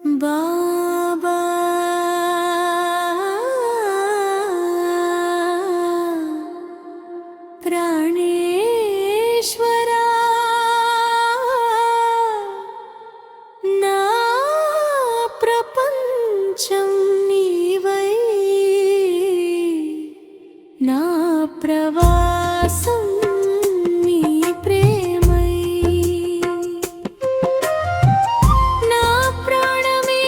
బాబా ప్రాణేశ్వరా నా ప్రపంచం నీవై నా ప్రవాసం నీ ప్రేమై నా ప్రాణమే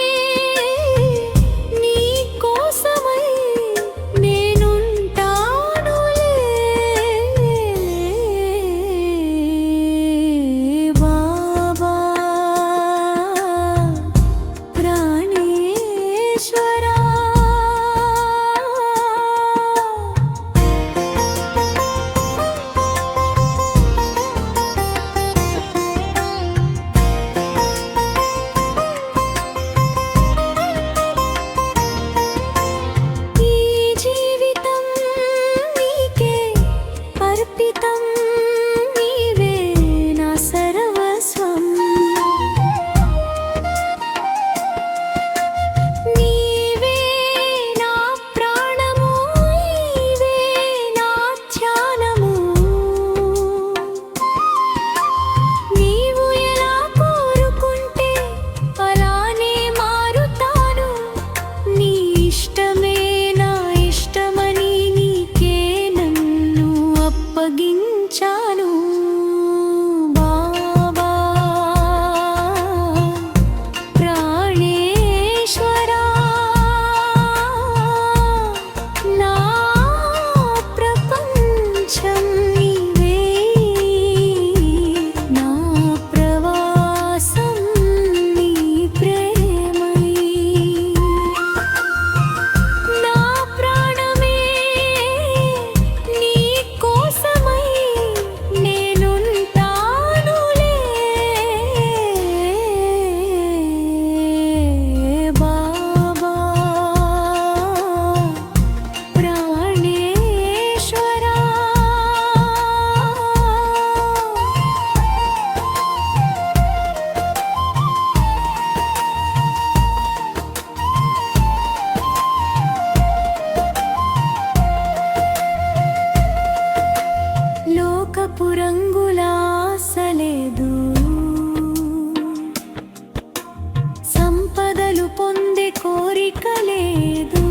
నీ కోసమై నేనుంటానులే బాబా ప్రాణేశ్వరా ఈ జీవితం నీకే అర్పితం నీవే నా సర్వస్వం నీవే నా ప్రాణము నీవే నా ధ్యానము నీవు ఎలా కోరుకుంటే అలానే మారుతాను నీ ఇష్టమే నా ఇష్టమని నీకే నన్ను అప్పగించాను బాబా ప్రాణేశ్వరా నా ప్రపంచం నీవే నా ప్రవాసం నీ ప్రేమై నా ప్రాణమే నీ కోసమై నేనుంటానులే బాబా ప్రాణేశ్వరా లోకపు రంగుల ఆశ లేదు సంపదలు పొందే కోరిక లేదు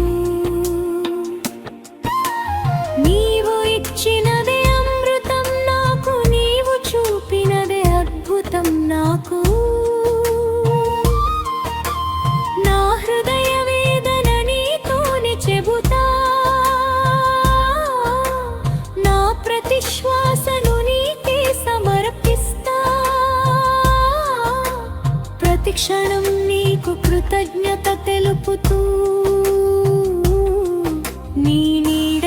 నీవు ఇచ్చినదే అమృతం నాకు నీవు చూపినదే అద్భుతం నాకు నా హృదయ వేదన నీతోనే చెబుతా నా ప్రతి శ్వాసను నీకే సమర్పిస్తా ప్రతి క్షణం నీకు కృతజ్ఞత తెలుపుతూ నీ నీడ